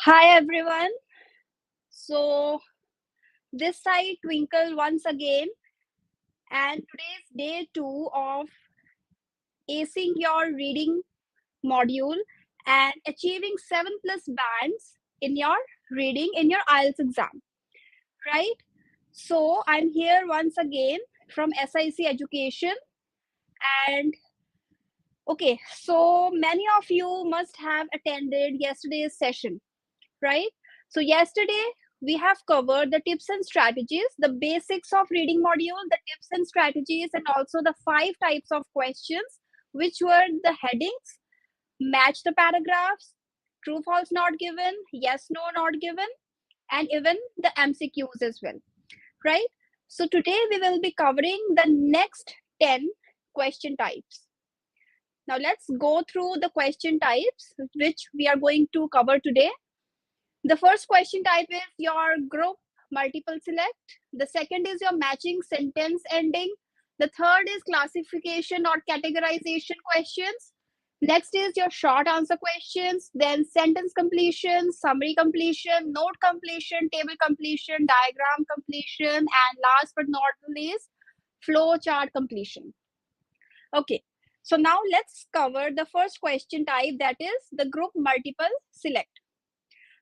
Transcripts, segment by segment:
Hi everyone. So this side Twinkle once again, and today's day 2 of acing your reading module and achieving 7+ bands in your reading in your IELTS exam, right? So I'm here once again from SIEC Education, and okay, so many of you must have attended yesterday's session, right? So yesterday we have covered the tips and strategies, the basics of reading module, the tips and strategies, and also the 5 types of questions, which were the headings, match the paragraphs, true, false, not given, yes, no, not given, and even the MCQs as well, right? So today we will be covering the next 10 question types. Now let's go through the question types which we are going to cover today. The first question type is your group multiple select. The second is your matching sentence ending. The third is classification or categorization questions. Next is your short answer questions, then sentence completion, summary completion, note completion, table completion, diagram completion, and last but not least, flow chart completion. Okay, so now let's cover the first question type, that is the group multiple select.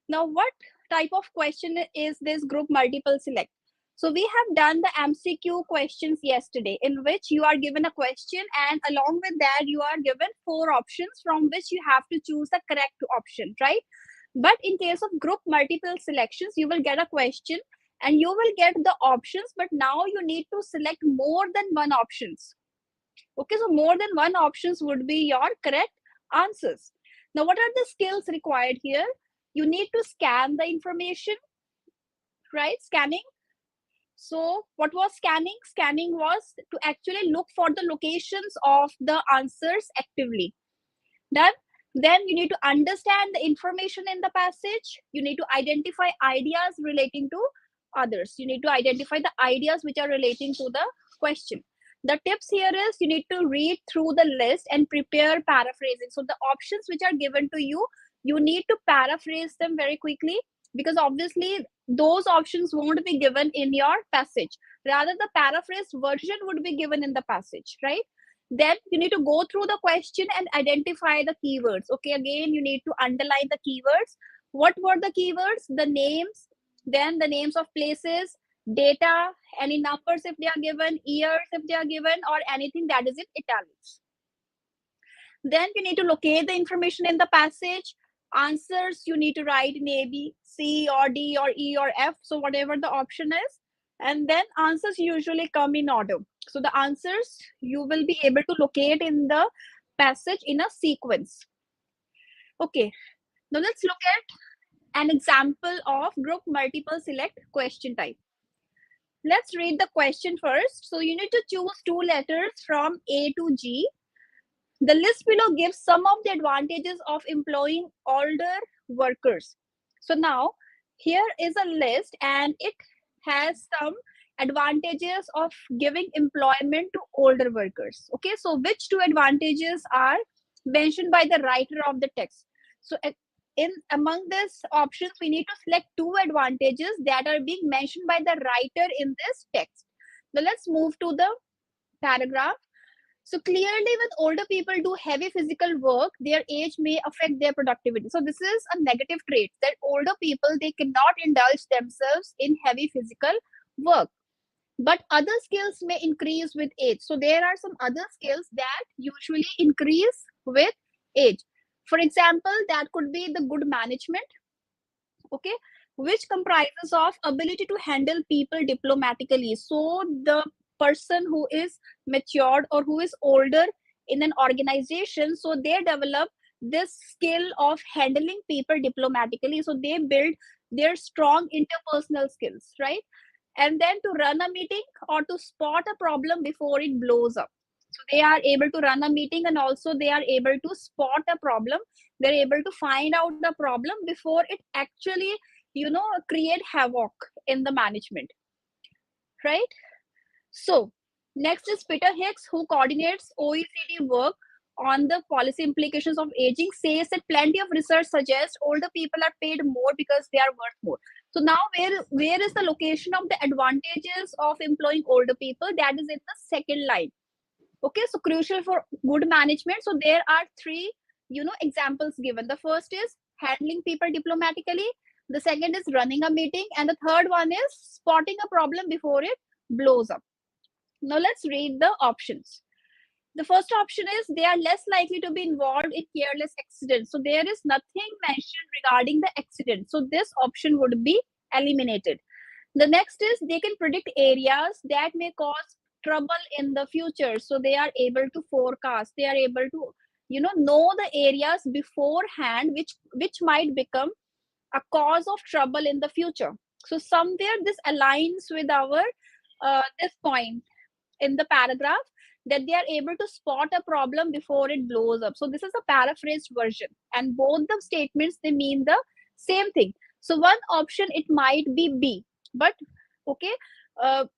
Now, what type of question is this group multiple select? So we have done the MCQ questions yesterday, in which you are given a question and along with that you are given 4 options from which you have to choose the correct option, right? But in case of group multiple selections, you will get a question and you will get the options, but now you need to select more than one options. Okay, so more than one options would be your correct answers. Now, what are the skills required here? You need to scan the information, right? Scanning. So what was scanning? Scanning was to actually look for the locations of the answers actively. Done. Then you need to understand the information in the passage. You need to identify ideas relating to others. You need to identify the ideas which are relating to the question. The tips here is you need to read through the list and prepare paraphrasing. So the options which are given to you, you need to paraphrase them very quickly, because obviously those options won't be given in your passage. Rather, the paraphrased version would be given in the passage, right? Then you need to go through the question and identify the keywords. Okay, again, you need to underline the keywords. What were the keywords? The names, then the names of places, data, any numbers if they are given, years if they are given, or anything that is in italics. Then you need to locate the information in the passage. Answers you need to write in A, B, C, or D, or E, or F. So whatever the option is. And then answers usually come in order. So the answers you will be able to locate in the passage in a sequence. Okay, now let's look at an example of group multiple select question type. Let's read the question first. So you need to choose 2 letters from A to G. The list below gives some of the advantages of employing older workers. So now here is a list and it has some advantages of giving employment to older workers. Okay, so which 2 advantages are mentioned by the writer of the text? So in among these options, we need to select 2 advantages that are being mentioned by the writer in this text. Now let's move to the paragraph. So clearly, when older people do heavy physical work, their age may affect their productivity. So this is a negative trait, that older people, they cannot indulge themselves in heavy physical work. But other skills may increase with age. So there are some other skills that usually increase with age. For example, that could be the good management, okay, which comprises of ability to handle people diplomatically. So the person who is matured or who is older in an organization, so they develop this skill of handling people diplomatically. So they build their strong interpersonal skills, right? And then to run a meeting or to spot a problem before it blows up. So they are able to run a meeting and also they are able to spot a problem. They're able to find out the problem before it actually, create havoc in the management, right? So next is Peter Hicks, who coordinates OECD work on the policy implications of aging says that plenty of research suggests older people are paid more because they are worth more. So now where is the location of the advantages of employing older people? That is in the second line. Okay, so crucial for good management. So there are three, examples given. The first is handling people diplomatically. The second is running a meeting. And the third one is spotting a problem before it blows up. Now let's read the options. The first option is they are less likely to be involved in careless accidents. So there is nothing mentioned regarding the accident. So this option would be eliminated. The next is they can predict areas that may cause trouble in the future. So they are able to forecast. They are able to, know the areas beforehand, which might become a cause of trouble in the future. So somewhere this aligns with our this point in the paragraph, that they are able to spot a problem before it blows up. So this is a paraphrased version, and both the statements, they mean the same thing. So one option, it might be B, but okay,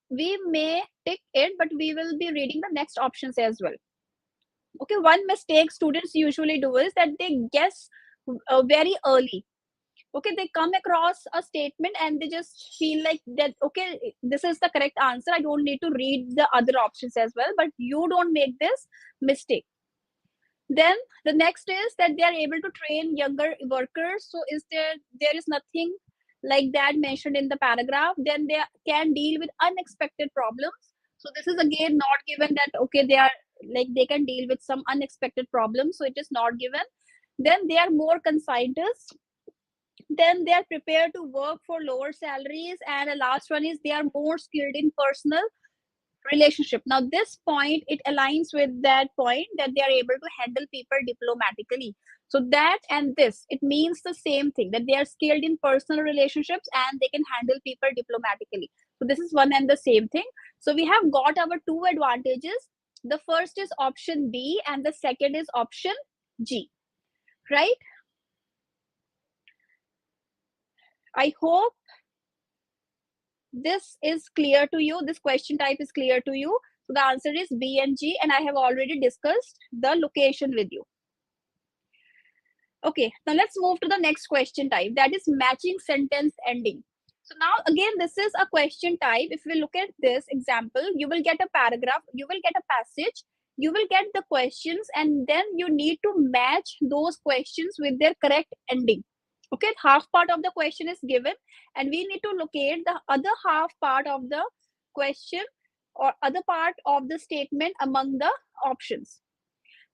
we may tick it, but we will be reading the next options as well. Okay, one mistake students usually do is that they guess very early. Okay, they come across a statement and they just feel like that, okay, this is the correct answer, I don't need to read the other options as well. But you don't make this mistake. Then the next is that they are able to train younger workers. So there is nothing like that mentioned in the paragraph. Then they can deal with unexpected problems. So this is again not given that, okay, they are like they can deal with some unexpected problems, so it is not given. Then they are more conscientious. Then they are prepared to work for lower salaries. And the last one is they are more skilled in personal relationship. Now this point, it aligns with that point, that they are able to handle people diplomatically. So that and this, it means the same thing, that they are skilled in personal relationships and they can handle people diplomatically. So this is one and the same thing. So we have got our two advantages. The first is option B and the second is option G, right? I hope this is clear to you. This question type is clear to you. So the answer is B and G, and I have already discussed the location with you. Okay, now let's move to the next question type, that is matching sentence ending. So now again, this is a question type. If we look at this example, you will get a paragraph, you will get a passage, you will get the questions, and then you need to match those questions with their correct ending. Okay, half part of the question is given, and we need to locate the other half part of the question or other part of the statement among the options.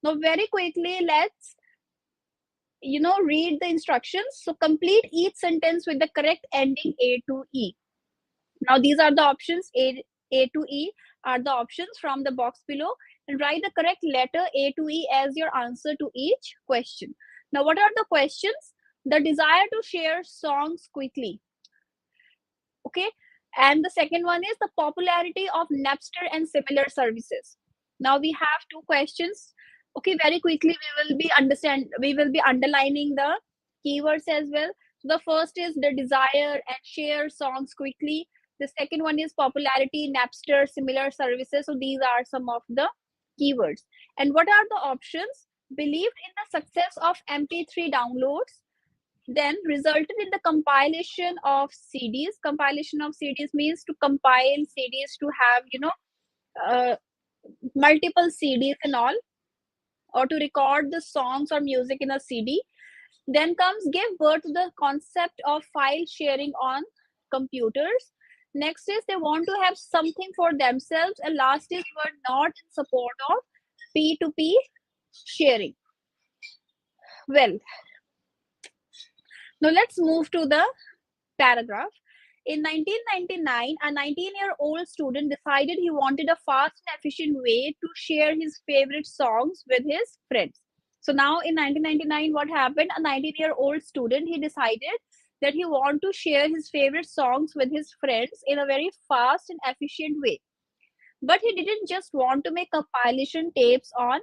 Now very quickly, let's read the instructions. So complete each sentence with the correct ending A to E. Now these are the options. A to E are the options from the box below, and write the correct letter A to E as your answer to each question. Now what are the questions? The desire to share songs quickly. Okay, and the second one is the popularity of Napster and similar services. Now we have two questions. Okay, very quickly we will be underlining the keywords as well. So the first is the desire and share songs quickly. The second one is popularity, Napster, similar services. So these are some of the keywords. And what are the options? Believed in the success of MP3 downloads, then resulted in the compilation of CDs. Compilation of CDs means to compile CDs, to have multiple CDs and all, or to record the songs or music in a CD. Then comes give birth to the concept of file sharing on computers. Next is they want to have something for themselves, and last is were not in support of P2P sharing. Well, now let's move to the paragraph. In 1999, a 19-year-old student decided he wanted a fast and efficient way to share his favorite songs with his friends. So now in 1999, what happened? A 19-year-old student, he decided that he wanted to share his favorite songs with his friends in a very fast and efficient way. But he didn't just want to make compilation tapes on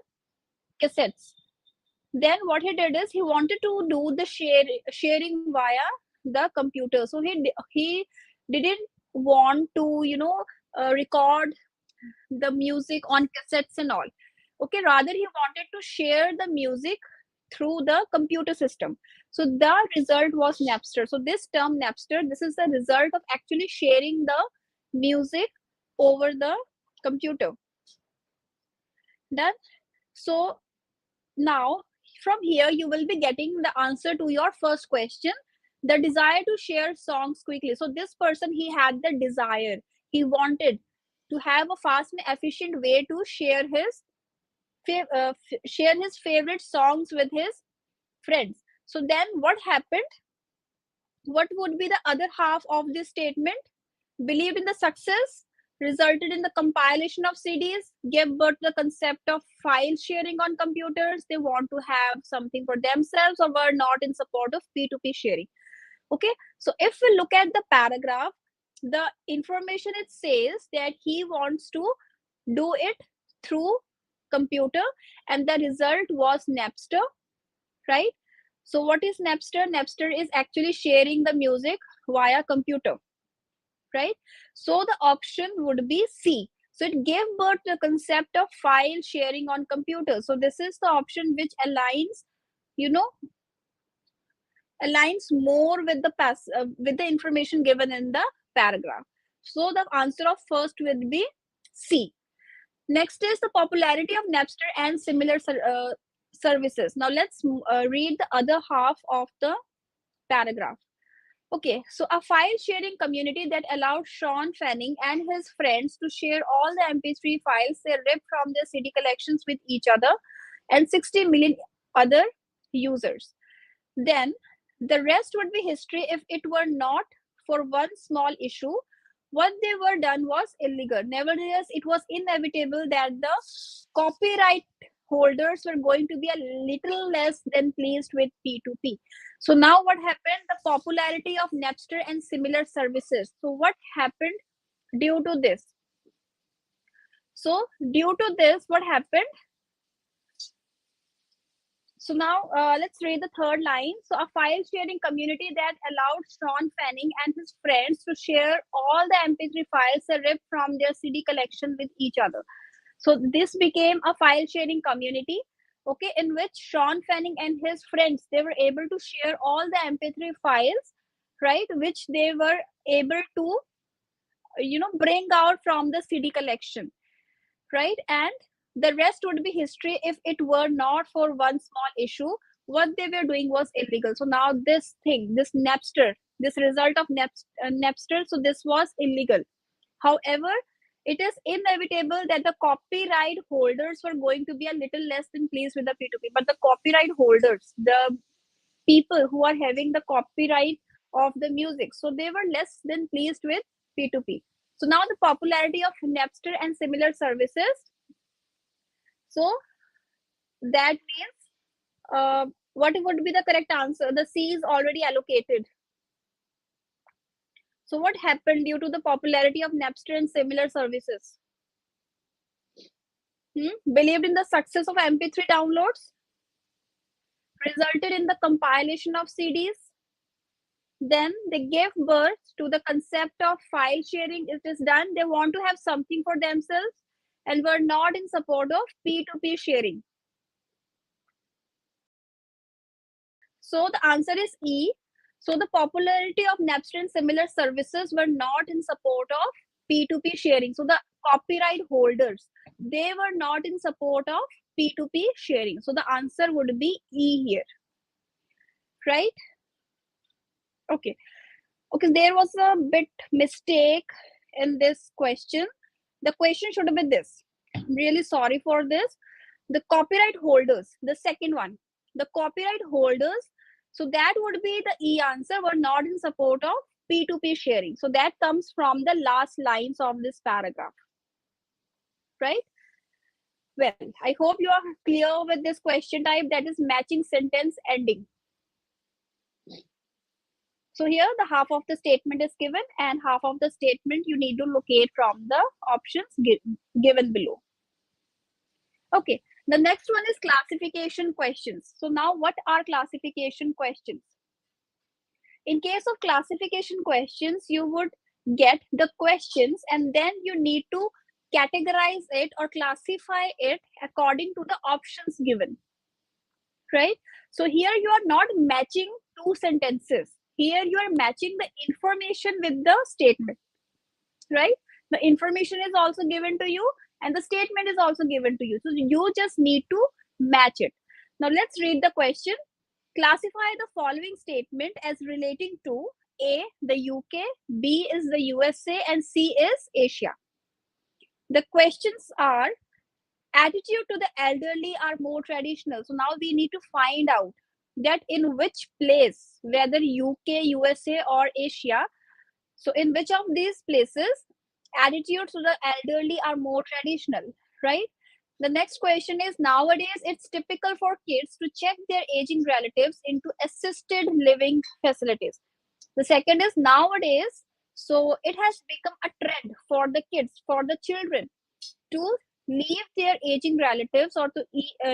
cassettes. Then what he did is he wanted to do the sharing via the computer. So he didn't want to record the music on cassettes and all. Okay, rather he wanted to share the music through the computer system. So the result was Napster. So this term Napster, this is the result of actually sharing the music over the computer. Done. So now from here you will be getting the answer to your first question, the desire to share songs quickly. So this person, he had the desire, he wanted to have a fast and efficient way to share his favorite songs with his friends. So then what happened? What would be the other half of this statement? Believed in the success, resulted in the compilation of CDs, gave birth to the concept of file sharing on computers. They want to have something for themselves or were not in support of P2P sharing. Okay, so if we look at the paragraph, the information, it says that he wants to do it through computer and the result was Napster, right? So what is Napster? Napster is actually sharing the music via computer, right? So the option would be C. So it gave birth to the concept of file sharing on computers. So this is the option which aligns, aligns more with with the information given in the paragraph. So the answer of first would be C. Next is the popularity of Napster and similar services. Now let's read the other half of the paragraph. Okay, so a file sharing community that allowed Sean Fanning and his friends to share all the MP3 files they ripped from their CD collections with each other and 60 million other users. Then the rest would be history if it were not for one small issue. What they were done was illegal. Nevertheless, it was inevitable that the copyright holders were going to be a little less than pleased with P2P. So now what happened? The popularity of Napster and similar services. So what happened due to this? So due to this, what happened? So now let's read the third line. So a file sharing community that allowed Sean Fanning and his friends to share all the MP3 files they ripped from their CD collection with each other. So this became a file sharing community, okay, in which Sean Fanning and his friends, they were able to share all the MP3 files, right, which they were able to, bring out from the CD collection, right? And the rest would be history if it were not for one small issue. What they were doing was illegal. So now this thing, this Napster, this result of Napster, so this was illegal. However, it is inevitable that the copyright holders were going to be a little less than pleased with the P2P. But the copyright holders, the people who are having the copyright of the music, so they were less than pleased with P2P. So now the popularity of Napster and similar services. So that means what would be the correct answer? The C is already allocated. So what happened due to the popularity of Napster and similar services? Believed in the success of MP3 downloads, resulted in the compilation of CDs. Then they gave birth to the concept of file sharing. It is done. They want to have something for themselves and were not in support of P2P sharing. So the answer is E. So the popularity of Napster and similar services were not in support of P2P sharing. So the copyright holders, they were not in support of P2P sharing. So the answer would be E here, right? Okay. Okay, there was a bit mistake in this question. The question should have been this. I'm really sorry for this. The copyright holders, the second one, the copyright holders, so that would be the E answer, were not in support of P2P sharing. So that comes from the last lines of this paragraph, right? Well, I hope you are clear with this question type, that is matching sentence ending. So here the half of the statement is given and half of the statement you need to locate from the options given below. Okay, the next one is classification questions. So now what are classification questions? In case of classification questions, you would get the questions and then you need to categorize it or classify it according to the options given, right? So here you are not matching two sentences. Here you are matching the information with the statement, right? The information is also given to you and the statement is also given to you. So you just need to match it. Now let's read the question. Classify the following statement as relating to A, the UK, B is the USA, and C is Asia. The questions are: attitude to the elderly are more traditional. So now we need to find out that in which place, whether UK, USA, or Asia, so in which of these places attitudes to the elderly are more traditional, right? The next question is: nowadays it's typical for kids to check their aging relatives into assisted living facilities. The second is: nowadays, so it has become a trend for the kids, for the children, to leave their aging relatives or to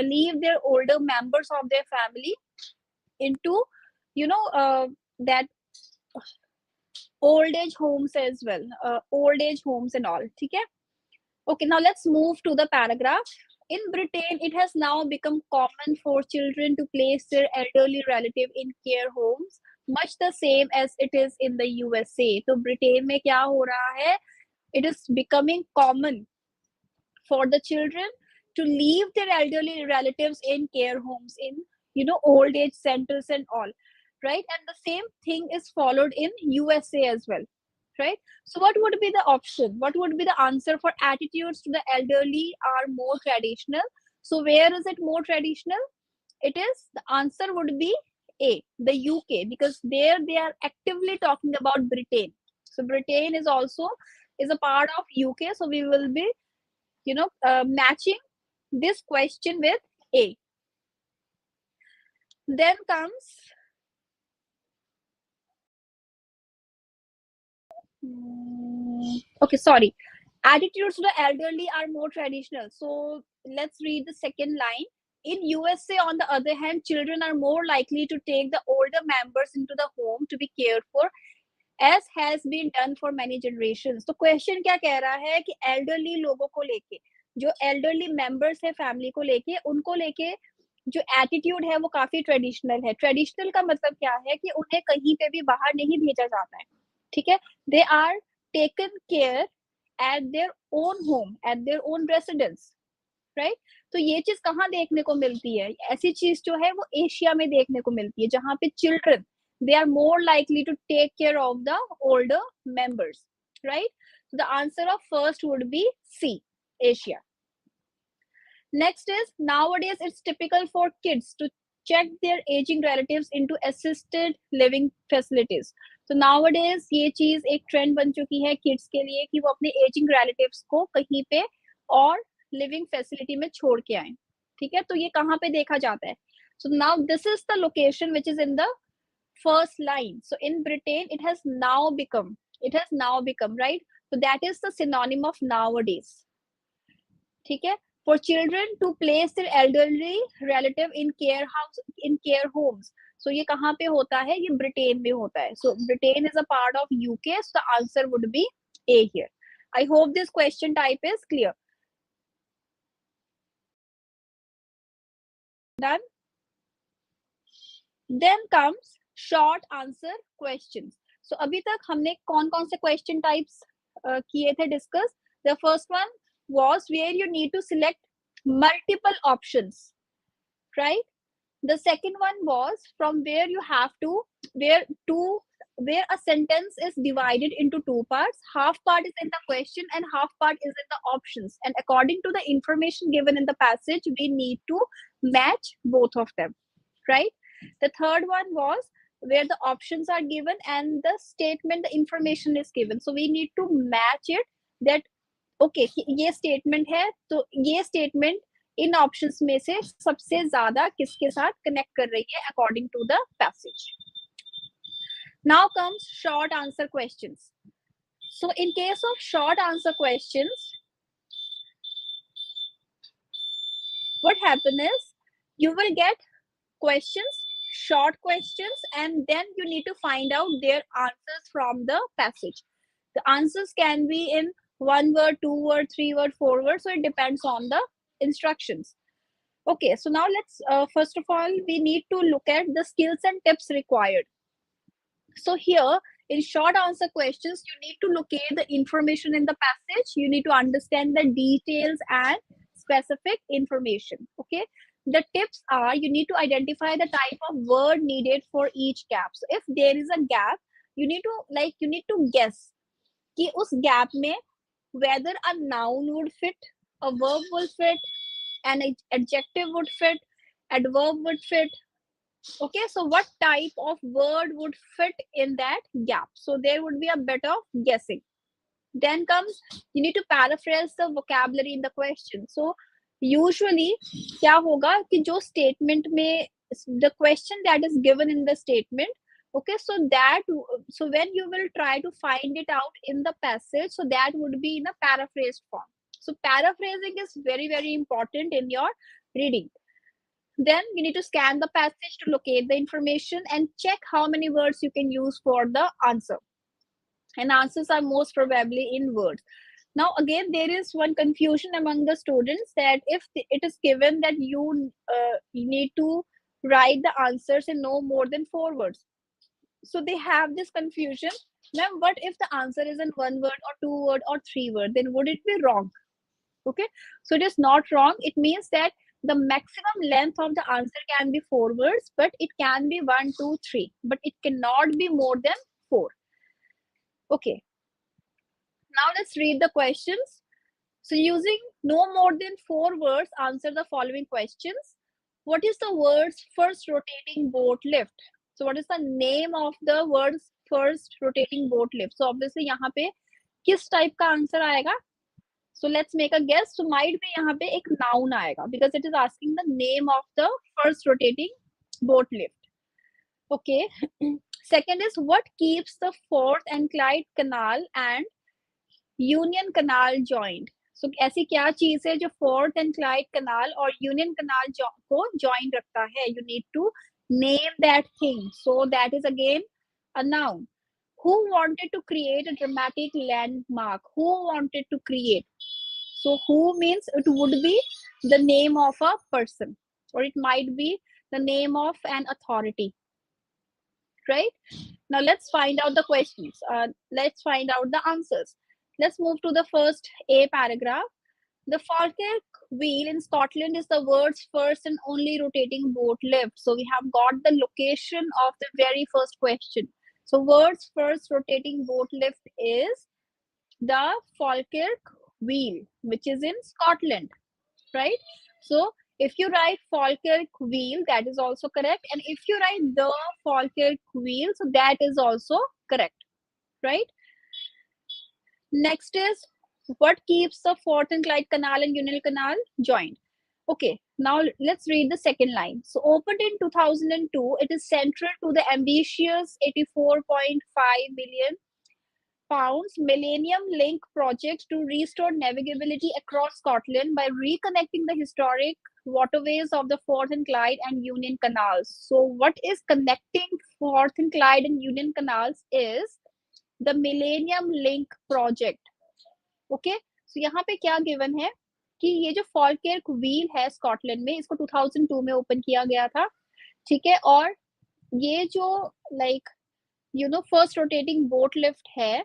leave their older members of their family into, that old age homes as well, old age homes and all. Okay. Okay, now let's move to the paragraph. In Britain, it has now become common for children to place their elderly relative in care homes, much the same as it is in the USA. So Britain में क्या हो रहा है? It is becoming common for the children to leave their elderly relatives in care homes, in old age centers and all, right? And the same thing is followed in USA as well, right? So what would be the option? What would be the answer for attitudes to the elderly are more traditional? So where is it more traditional? It is, the answer would be A, the UK, because there they are actively talking about Britain. So Britain is also is a part of UK, so we will be matching this question with A. Then comes okay, sorry. Attitudes to the elderly are more traditional. So let's read the second line. In USA, on the other hand, children are more likely to take the older members into the home to be cared for, as has been done for many generations. तो question क्या कह रहा है कि elderly लोगों को लेके, जो elderly members है फैमिली को लेके, उनको लेके जो एटीट्यूड है वो काफी ट्रेडिशनल है. ट्रेडिशनल का मतलब क्या है कि उन्हें कहीं पे भी बाहर नहीं भेजा जाता है. ठीक है. They are taken care at their own home, at their own residence, right? तो ये चीज कहाँ देखने को मिलती है? ऐसी चीज जो है वो एशिया में देखने को मिलती है, जहाँ पे children they are more likely to take care of the older members, right? So the answer of first would be C, Asia. Next is, nowadays it's typical for kids to check their aging relatives into assisted living facilities. So nowadays ये चीज एक trend बन चुकी है kids के लिए कि वो अपने एजिंग रिलेटिव्स को कहीं पे और लिविंग फैसिलिटी में छोड़ के आए. ठीक है. तो ये कहाँ पे देखा जाता है? So now this is the location which is in the first line. So in Britain, it has now become, right? So that is the synonym of nowadays. ठीक है. For children to place their elderly relative in care homes. So ये कहाँ पे होता है? ये Britain में होता है. So Britain is a part of UK. So the answer would be A here. I hope this question type is clear. Done. Then comes short answer questions. So अभी तक हमने कौन कौन से question types किए थे discuss. The first one was where you need to select multiple options, right? The second one was from where you have to where a sentence is divided into two parts. Half part is in the question and half part is in the options, and according to the information given in the passage we need to match both of them, right? The third one was where the options are given and the statement, the information is given, so we need to match it. That okay, ये statement है, तो ये statement इन options में से सबसे ज्यादा किसके साथ कनेक्ट कर रही है according to the passage. Now comes short answer questions. So in case of short answer questions, what happen is you will get questions, short questions, and then you need to find out their answers from the passage. The answers can be in 1 word, 2 word, 3 word, 4 word. So it depends on the instructions. Okay, so now let's first of all we need to look at the skills and tips required. So here in short answer questions, you need to locate the information in the passage. You need to understand the details and specific information. Okay, the tips are you need to identify the type of word needed for each gap. So if there is a gap, you need to guess कि उस gap में whether a noun would fit, a verb will fit, an adjective would fit, adverb would fit. Okay, so what type of word would fit in that gap? So there would be a bit of guessing. Then comes, you need to paraphrase the vocabulary in the question. So usually क्या होगा कि जो statement में the question that is given in the statement, okay, so when you will try to find it out in the passage, so that would be in a paraphrased form. So paraphrasing is very, very important in your reading. Then you need to scan the passage to locate the information and check how many words you can use for the answer. And answers are most probably in words. Now again, there is one confusion among the students that if it is given that you need to write the answers in no more than 4 words. So they have this confusion. Ma'am, what if the answer is in 1 word or 2 word or 3 word? Then would it be wrong? Okay, so it is not wrong. It means that the maximum length of the answer can be 4 words, but it can be 1, 2, 3, but it cannot be more than 4. Okay, now let's read the questions. So using no more than 4 words, answer the following questions. What is the word's first rotating boat lift? So what is the name of the word's first rotating boat lift? So obviously यहाँ पे किस type का answer आएगा? So let's make a guess. So might be यहाँ पे एक noun आएगा because it is asking the name of the first rotating boat lift. Okay. Second is what keeps the Forth and Clyde Canal and Union Canal joined? So ऐसी क्या चीज है जो Forth and Clyde Canal और Union Canal को join रखता है? You need to name that thing. So that is again a noun. Who wanted to create a dramatic landmark? Who wanted to create? So who means it would be the name of a person, or it might be the name of an authority, right? Now let's find out the questions. Let's find out the answers. Let's move to the first A paragraph. The Falkirk wheel in Scotland is the world's first and only rotating boat lift. So we have got the location of the very first question. So world's first rotating boat lift is the Falkirk wheel, which is in Scotland, right? So if you write Falkirk wheel, that is also correct. And if you write the Falkirk wheel, so that is also correct, right? Next is what keeps the Forth and Clyde Canal and Union Canal joined? Okay, now let's read the second line. So opened in 2002, it is central to the ambitious 84.5 million pounds Millennium Link project to restore navigability across Scotland by reconnecting the historic waterways of the Forth and Clyde and Union Canals. So what is connecting Forth and Clyde and Union Canals is the Millennium Link project. Okay, so यहाँ पे क्या given है कि ये जो Falkirk wheel है Scotland में, इसको 2002 में ओपन किया गया था, ठीक है, और ये जो like first rotating boat lift है,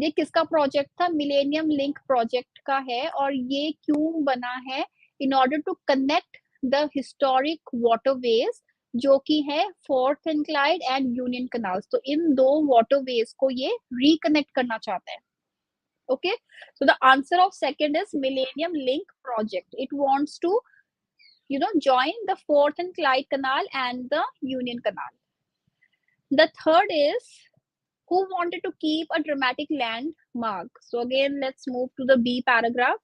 ये किसका प्रोजेक्ट था? मिलेनियम लिंक प्रोजेक्ट का है, और ये क्यों बना है? In order to connect the historic waterways जो कि है Forth and Clyde and Union canals. तो इन दो वाटरवेज को ये रिकनेक्ट करना चाहता है. Okay, so the answer of second is Millennium Link project. It wants to join the Forth and Clyde Canal and the Union Canal. The third is who wanted to keep a dramatic landmark. So again, let's move to the B paragraph.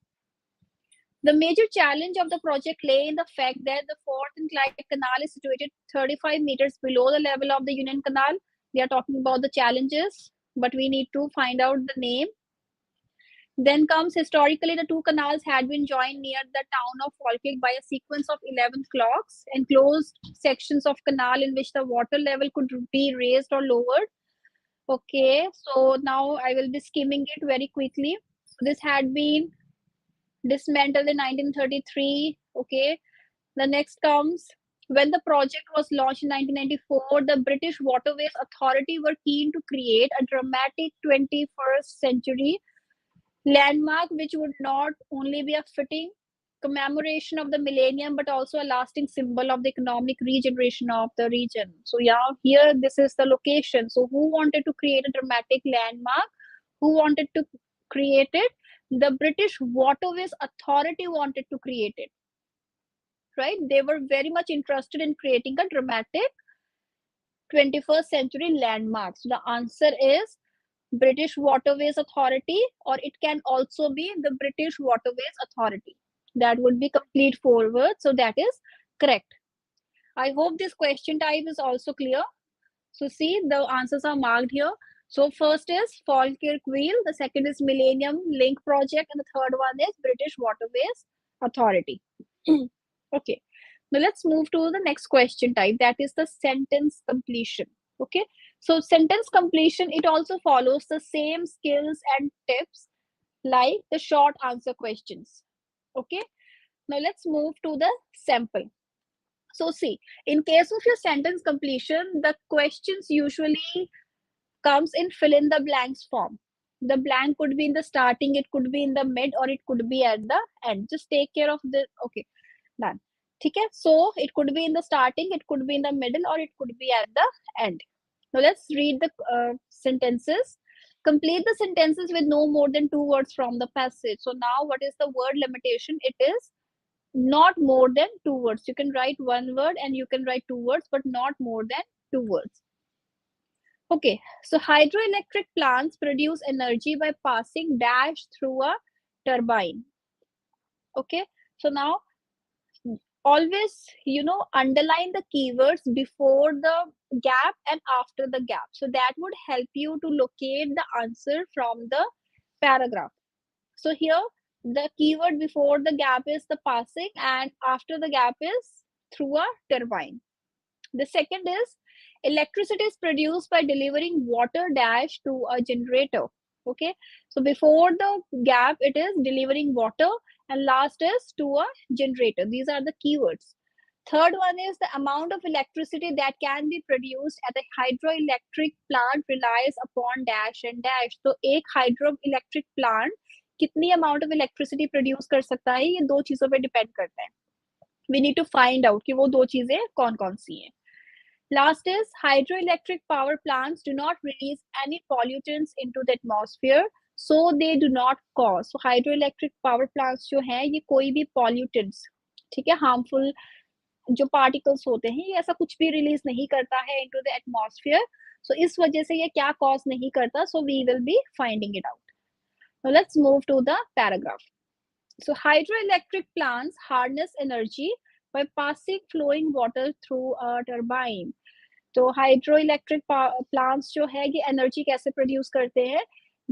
The major challenge of the project lay in the fact that the Forth and Clyde Canal is situated 35 meters below the level of the Union Canal. We are talking about the challenges, but we need to find out the name. Then comes historically the two canals had been joined near the town of Falkirk by a sequence of 11 clocks, enclosed sections of canal in which the water level could be raised or lowered. Okay, so now I will be skimming it very quickly. This had been dismantled in 1933. Okay. The next comes, when the project was launched in 1994, the British Waterways Authority were keen to create a dramatic 21st century landmark which would not only be a fitting commemoration of the millennium but also a lasting symbol of the economic regeneration of the region. So yeah, here this is the location. So who wanted to create a dramatic landmark? Who wanted to create it? The British Waterways Authority wanted to create it, right? They were very much interested in creating a dramatic 21st century landmark. So the answer is British Waterways Authority, or it can also be the British Waterways Authority. That would be complete forward. So that is correct. I hope this question type is also clear. So see, the answers are marked here. So first is Falkirk Wheel, the second is Millennium Link Project, and the third one is British Waterways Authority. Okay. Now let's move to the next question type, that is the sentence completion. Okay. So sentence completion, it also follows the same skills and tips like the short answer questions. Okay. Now let's move to the sample. So see, in case of your sentence completion, the questions usually comes in fill in the blanks form. The blank could be in the starting, it could be in the mid, or it could be at the end. Just take care of the, okay, done. Okay, so it could be in the starting, it could be in the middle, or it could be at the end. Now let's read the sentences. Complete the sentences with no more than 2 words from the passage. So now what is the word limitation? It is not more than 2 words. You can write 1 word and you can write 2 words, but not more than 2 words. Okay, so hydroelectric plants produce energy by passing dash through a turbine. Okay, so now always, underline the keywords before the gap and after the gap. So that would help you to locate the answer from the paragraph. So here, the keyword before the gap is the passing and after the gap is through a turbine. The second is electricity is produced by delivering water dash to a generator. Okay, so before the gap, it is delivering water, and last is to a generator. These are the keywords. Third one is the amount of electricity that can be produced at a hydroelectric plant relies upon dash and dash. तो एक hydroelectric plant कितनी amount of electricity produce कर सकता है, ये दो चीजों पे depend करता है. We need to find out कि वो दो चीजें कौन कौन सी हैं. Last is hydroelectric power plants do not release any pollutants into the atmosphere, so they do not cause. So hydroelectric power plants जो हैं ये कोई भी pollutants, ठीक है, harmful जो particles होते हैं ये ऐसा कुछ भी release नहीं करता है into the atmosphere. So इस वजह से ये क्या cause नहीं करता. So we will be finding it out. Now let's move to the paragraph. So hydroelectric plants harness energy by passing flowing water through a turbine. तो हाइड्रोइलेक्ट्रिक प्लांट्स जो है ये एनर्जी कैसे प्रोड्यूस करते हैं,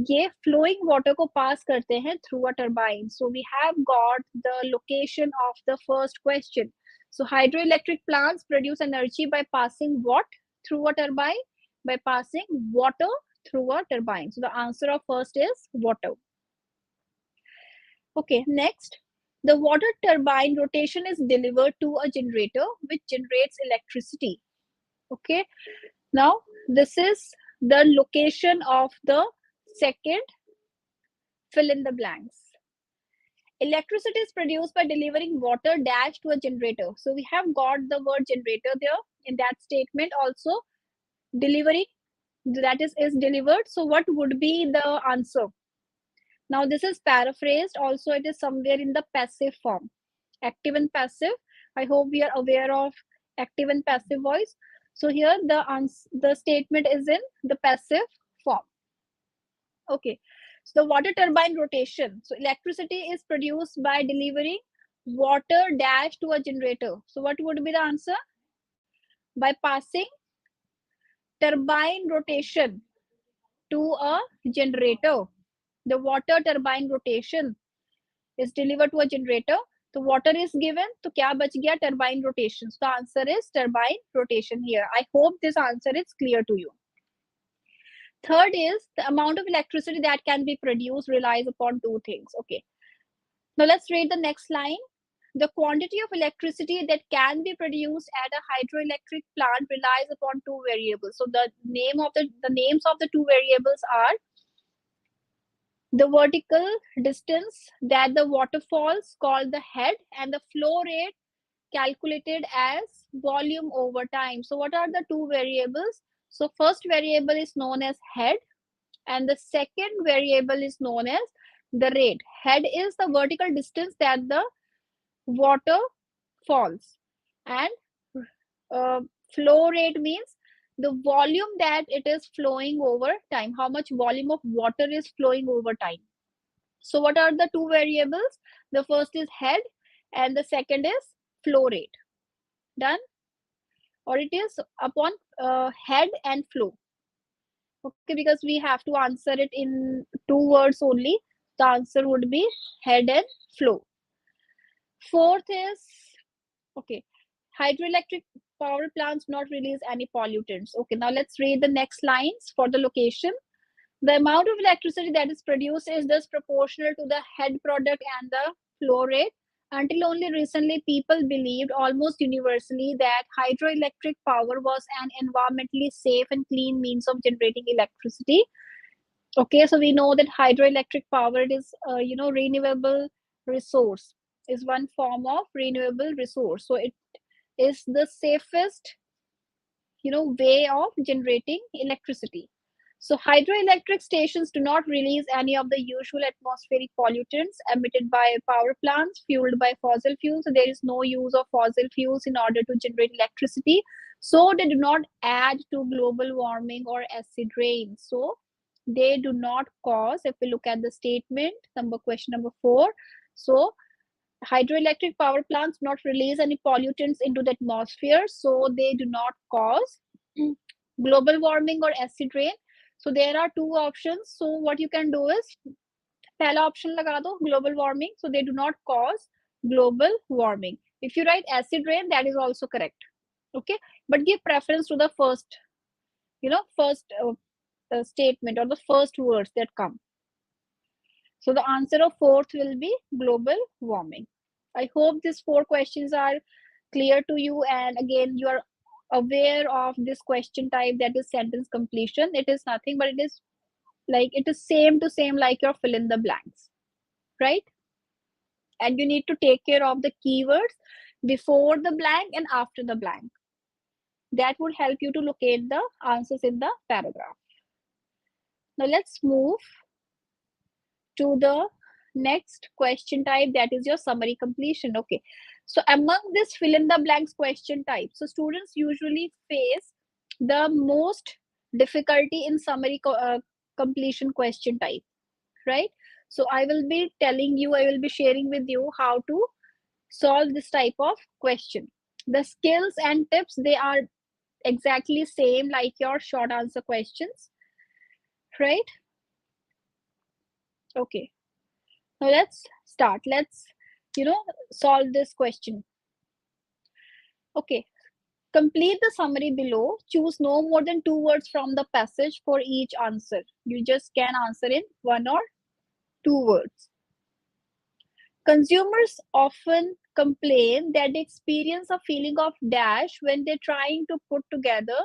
ये फ्लोइंग वाटर को पास करते हैं through a turbine. So we have got the location of the first question. So hydroelectric plants produce energy by passing what through a turbine, by passing water through a turbine. So the answer of first is water. Okay, next, the water turbine rotation is delivered to a generator which generates electricity. Okay, now this is the location of the second fill in the blanks. Electricity is produced by delivering water dash to a generator. So we have got the word generator there in that statement also. Delivering, that is delivered. So what would be the answer? Now this is paraphrased. Also it is somewhere in the passive form. Active and passive. I hope we are aware of active and passive voice. So here the statement is in the passive form. Okay, so the water turbine rotation. So electricity is produced by delivering water dash to a generator. So what would be the answer? By passing turbine rotation to a generator. The water turbine rotation is delivered to a generator. So water is given, तो क्या बच गया? Turbine rotation. So the answer is turbine rotation here. I hope this answer is clear to you. Third is the amount of electricity that can be produced relies upon two things. Okay. Now let's read the next line. The quantity of electricity that can be produced at a hydroelectric plant relies upon two variables. So the names of the two variables are the vertical distance that the waterfalls called the head, and the flow rate calculated as volume over time. So what are the two variables? So first variable is known as head, and the second variable is known as the rate. Head is the vertical distance that the water falls, and flow rate means the volume that it is flowing over time, how much volume of water is flowing over time. So what are the two variables? The first is head and the second is flow rate. Done? Or it is upon head and flow. Okay, because we have to answer it in two words only. The answer would be head and flow. Fourth is, okay, hydroelectric power plants not release any pollutants. Okay, now let's read the next lines for the location. The amount of electricity that is produced is thus proportional to the head product and the flow rate. Until only recently, people believed almost universally that hydroelectric power was an environmentally safe and clean means of generating electricity. Okay, so we know that hydroelectric power is, renewable resource, is one form of renewable resource. So it is the safest, way of generating electricity. So hydroelectric stations do not release any of the usual atmospheric pollutants emitted by power plants fueled by fossil fuels. So there is no use of fossil fuels in order to generate electricity. So they do not add to global warming or acid rain. So they do not cause, if we look at the statement, question number 4. So hydroelectric power plants not release any pollutants into the atmosphere, so they do not cause global warming or acid rain. So there are two options. So what you can do is, pehla option laga do, global warming. So they do not cause global warming. If you write acid rain, that is also correct. Okay, but give preference to the first, statement or the first words that come. So the answer of fourth will be global warming. I hope these 4 questions are clear to you, and again you are aware of this question type, that is sentence completion. It is nothing but it is same to same like your fill in the blanks, right? And you need to take care of the keywords before the blank and after the blank. That would help you to locate the answers in the paragraph. Now let's move to the next question type, that is your summary completion. Okay, so among this fill in the blanks question type, so students usually face the most difficulty in summary completion question type, right? So I will be sharing with you how to solve this type of question. The skills and tips, they are exactly same like your short answer questions, right? Okay, now let's start. Let's solve this question. Okay, complete the summary below. Choose no more than 2 words from the passage for each answer. You just can answer in 1 or 2 words. Consumers often complain that they experience a feeling of dash when they're trying to put together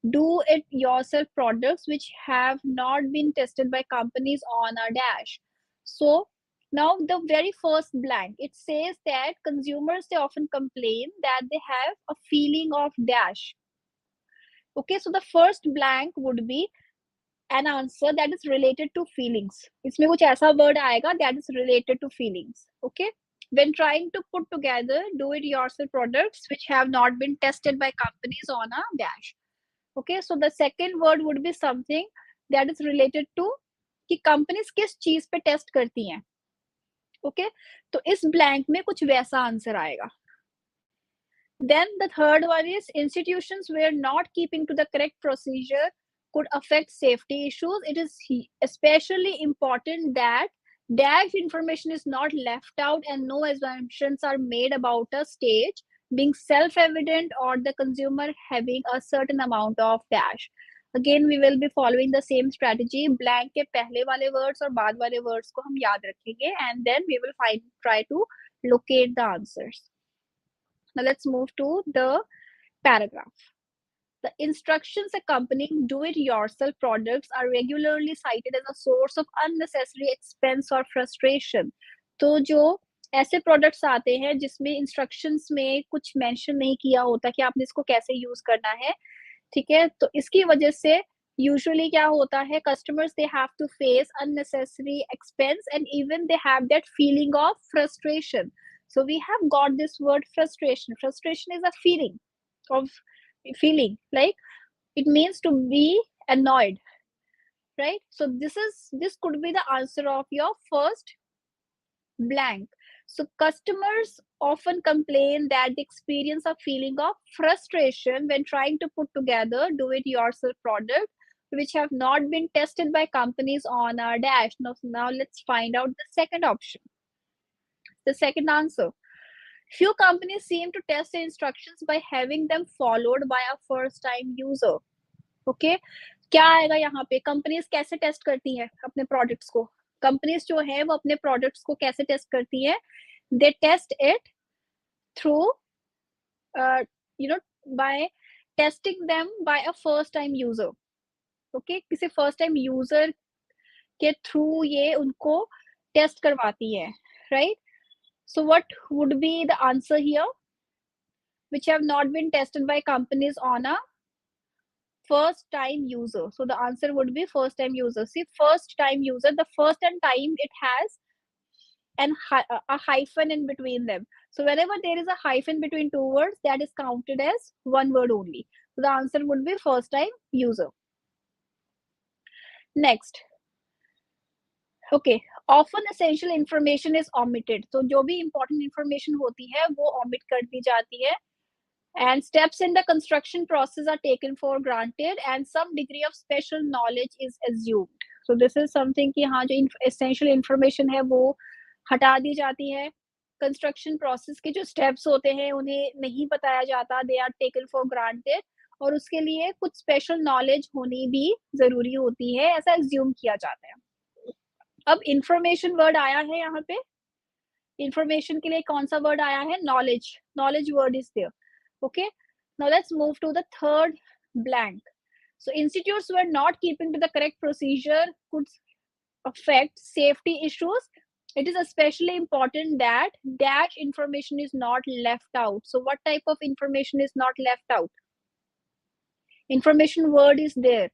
do-it-yourself products which have not been tested by companies on a dash. So now the very first blank, it says that consumers, they often complain that they have a feeling of dash. Okay, so the first blank would be an answer that is related to feelings. इसमें कुछ ऐसा word आएगा that is related to feelings. Okay, when trying to put together do-it-yourself products which have not been tested by companies on a dash. Okay, so the second word would be something that is related to कि companies किस चीज पे test करती हैं. Okay, तो इस blank में कुछ वैसा आंसर आएगा. Then the third one is institutions were not keeping to the correct procedure could affect safety issues. It is especially important that dash information is not left out and no assumptions are made about a stage being self-evident or the consumer having a certain amount of dash. Again we will be following the same strategy, blank के पहले वाले words और बाद वाले words को हम याद रखेंगे and then we will find try to locate the answers. Now let's move to the paragraph. The instructions accompanying do-it-yourself products are regularly cited as a source of unnecessary expense or frustration. तो जो ऐसे products आते हैं जिसमें instructions में कुछ mention नहीं किया होता कि आपने इसको कैसे यूज करना है, ठीक है, तो इसकी वजह से यूजुअली क्या होता है, customers they have to face unnecessary expense and even they have that feeling of frustration. So we have got this word frustration. Frustration is a feeling like it means to be annoyed, right? So this could be the answer of your first blank. So customers often complain that they experience a feeling of frustration when trying to put together do-it-yourself products which have not been tested by companies on our dash. Now let's find out the second option, the second answer. Few companies seem to test the instructions by having them followed by a first-time user. Okay, क्या आएगा यहाँ पे? Companies कैसे test करती है अपने products को? Companies जो है वो अपने प्रोडक्ट्स को कैसे टेस्ट करती है? They test it through by testing them by a first time user. Okay, किसी फर्स्ट टाइम यूजर के थ्रू ये उनको टेस्ट करवाती है, right? So what would be the answer here? Which have not been tested by companies on a first time user. So the answer would be first time user. See, first time user, the first and time, it has a hyphen in between them. So whenever there is a hyphen between two words, that is counted as one word only. So the answer would be first time user. Next. Okay, often essential information is omitted. So जो भी important information होती है वो omit कर दी जाती है. And steps in the construction process are taken for granted and some degree of special knowledge is assumed. So this is something कि हाँ जो essential information है वो हटा दी जाती है. Construction process के जो steps होते हैं उन्हें नहीं बताया जाता, they are taken for granted, और उसके लिए कुछ special knowledge होनी भी जरूरी होती है, ऐसा assume किया जाता है. अब information word आया है यहाँ पे. Information के लिए कौन सा word आया है? Knowledge. Knowledge word is there. Okay, now let's move to the third blank. So institutes were not keeping to the correct procedure could affect safety issues. It is especially important that dash information is not left out. So what type of information is not left out? Information word is there.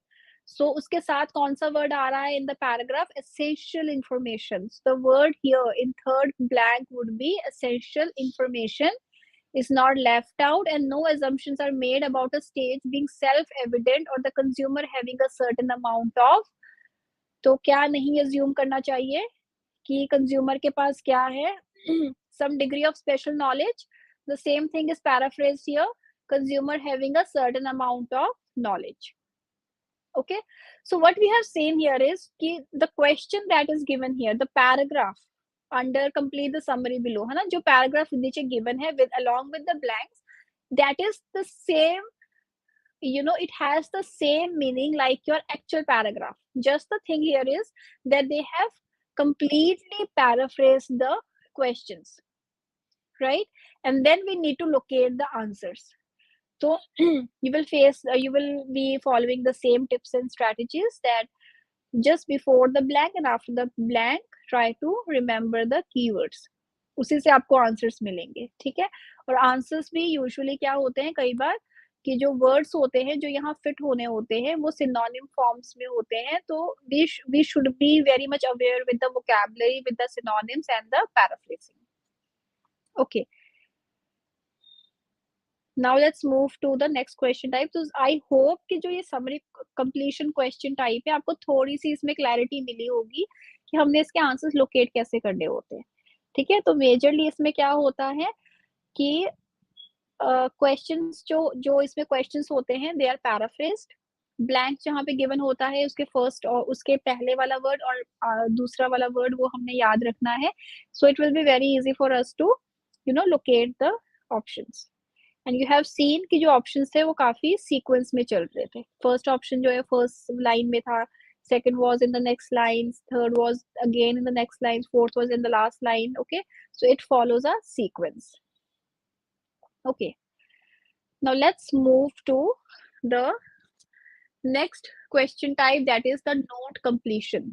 So उसके साथ कौन सा word आ रहा है in the paragraph? Essential information. So the word here in third blank would be essential information is not left out and no assumptions are made about a stage being self-evident or the consumer having a certain amount of. तो क्या नहीं assume करना चाहिए कि consumer के पास क्या है? Some degree of special knowledge. The same thing is paraphrased here. Consumer having a certain amount of knowledge. Okay, so what we have seen here is कि the question that is given here, the paragraph under complete the summary below, है ना, जो paragraph नीचे given है with along with the blanks, that is the same, it has the same meaning like your actual paragraph. Just the thing here is that they have completely paraphrased the questions, right? And then we need to locate the answers. So you will be following the same tips and strategies that just before the blank and after the blank, try to remember the keywords. उसी से आपको answers मिलेंगे, ठीक है? और answers भी usually क्या होते हैं, कई बार कि जो वर्ड्स होते हैं जो यहाँ फिट होने होते हैं वो सिनोनिम फॉर्म्स में होते हैं, तो we should be very much aware with the vocabulary, with the synonyms and the paraphrasing. Okay. Now let's move to the next question type. So I hope कि जो ये summary completion question type है आपको थोड़ी सी इसमें clarity मिली होगी कि हमने इसके आंसर्स लोकेट कैसे करने होते हैं, ठीक है? तो मेजरली इसमें क्या होता है कि क्वेश्चंस जो इसमें क्वेश्चंस होते हैं दे आर पैराफ्रेज्ड. ब्लैंक जहाँ पे गिवन होता है उसके फर्स्ट और उसके पहले वाला वर्ड और दूसरा वाला वर्ड वो हमने याद रखना है. So it will be very easy for us to locate the options. And you have seen कि जो ऑप्शंस थे वो काफी सीक्वेंस में चल रहे थे. फर्स्ट ऑप्शन जो है फर्स्ट लाइन में था, second was in the next line, third was again in the next line, fourth was in the last line. Okay, so it follows a sequence. Okay, now let's move to the next question type, that is the note completion.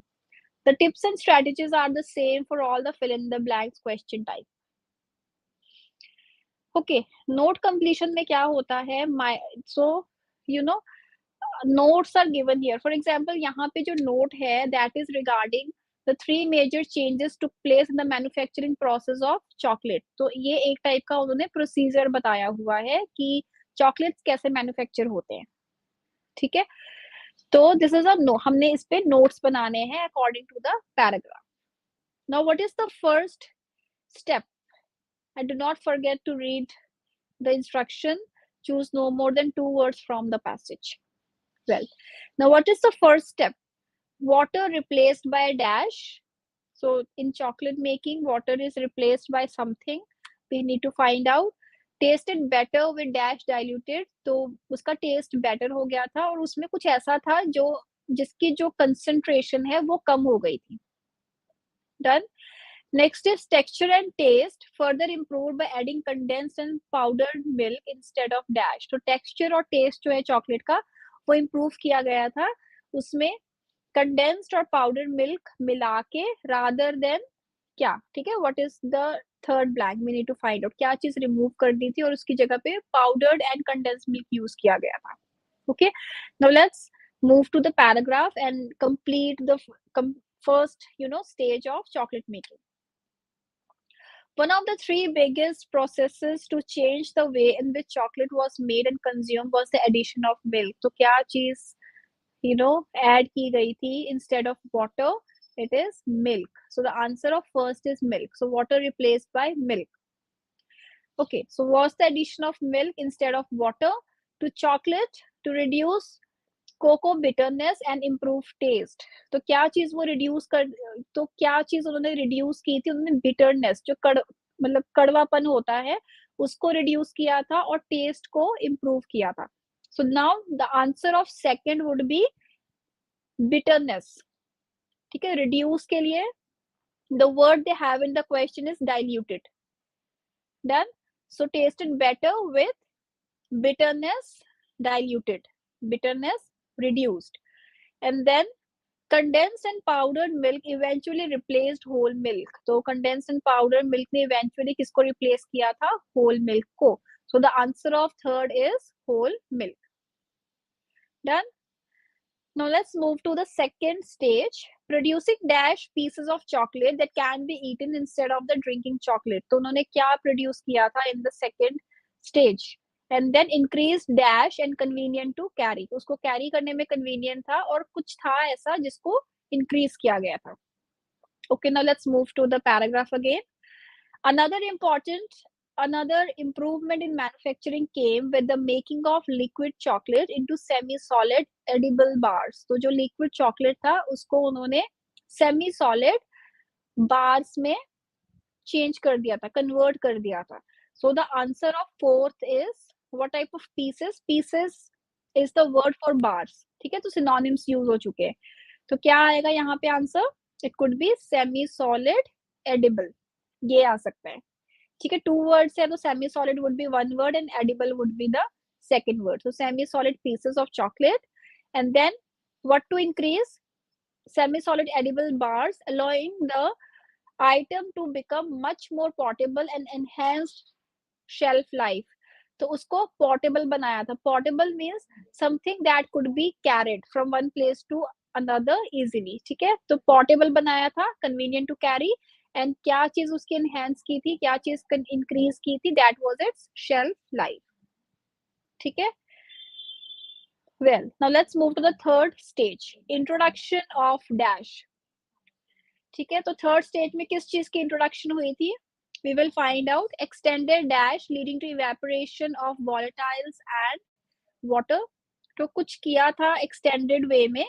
The tips and strategies are the same for all the fill in the blanks question type. Okay, note completion में क्या होता है, so you know notes are given here. For example, यहाँ पे जो note है, that is regarding the 3 major changes took place in the manufacturing process of chocolate. तो ये एक टाइप का उन्होंने प्रोसीजर बताया हुआ है कि चॉकलेट्स कैसे मैन्युफैक्चर होते हैं. ठीक है, तो दिस इज अ नो, हमने इस पे नोट्स बनाने हैं according to the paragraph. Now what is the first step? And do not forget to read the instruction. Choose no more than 2 words from the passage. Well, now what is the first step? Water replaced by a dash. So in chocolate making, water is replaced by something. We need to find out. Tasted better with dash diluted. तो उसका taste better हो गया था और उसमें कुछ ऐसा था जो जिसकी जो कंसंट्रेशन है वो कम हो गई थी. Done. Next is texture and taste, further improved by adding condensed and powdered milk instead of dash. तो texture और taste जो है chocolate का वो improve किया गया था उसमें condensed और powdered milk मिला के rather than क्या. ठीक है, what is the third blank? We need to find out क्या चीज remove कर दी थी और उसकी जगह पे powdered and condensed milk use किया गया था. Okay, now let's move to the paragraph and complete the first stage of chocolate making. One of the 3 biggest processes to change the way in which chocolate was made and consumed was the addition of milk. तो क्या चीज add की गई थी instead of water? It is milk. So the answer of first is milk. So water replaced by milk. Okay, so what's the addition of milk instead of water to chocolate to reduce cocoa bitterness and improve taste? तो क्या चीज वो reduce कर, तो क्या चीज उन्होंने reduce की थी? उन्होंने बिटरनेस जो मतलब कड़वापन होता है उसको रिड्यूस किया था और टेस्ट को इम्प्रूव किया था. So now the answer of second would be bitterness. ठीक है, रिड्यूस के लिए the word they have in the question is diluted. Done. So tested better with bitterness diluted, bitterness reduced, and then condensed and powdered milk eventually replaced whole milk. तो condensed and powdered milk ने eventually किसको replace किया था? whole milk को. So the answer of third is whole milk. Done. Now let's move to the second stage, producing dash pieces of chocolate that can be eaten instead of the drinking chocolate. तो उन्होंने क्या produce किया था in the second stage? And then increase dash and convenient to carry. उसको carry करने में convenient था और कुछ था ऐसा जिसको increase किया गया था. Okay, now let's move to the paragraph again. Another improvement in manufacturing came with the making of liquid chocolate into semi-solid edible bars. तो जो liquid chocolate था उसको उन्होंने semi-solid bars में change कर दिया था, convert कर दिया था. So the answer of fourth is what type of pieces? Pieces is the word for bars. ठीक है, तो synonyms use हो चुके हैं. तो क्या आएगा यहाँ पे answer? It could be semi-solid edible. ये आ सकता है. ठीक है, 2 words है तो semi-solid would be 1 word and edible would be the second word. So semi-solid pieces of chocolate, and then what to increase? Semi-solid edible bars, allowing the item to become much more portable and enhanced shelf life. तो उसको portable बनाया था. Portable means something that could be carried from one place to another easily. ठीक है, तो portable बनाया था, convenient to carry, and क्या चीज उसकी enhance की थी, क्या चीज increase की थी? That was its shelf life. ठीक है. Well, now let's move to the third stage, introduction of dash. ठीक है, तो थर्ड स्टेज में किस चीज की इंट्रोडक्शन हुई थी? We will find out. Extended dash leading to evaporation of volatiles and water. तो कुछ किया था extended way में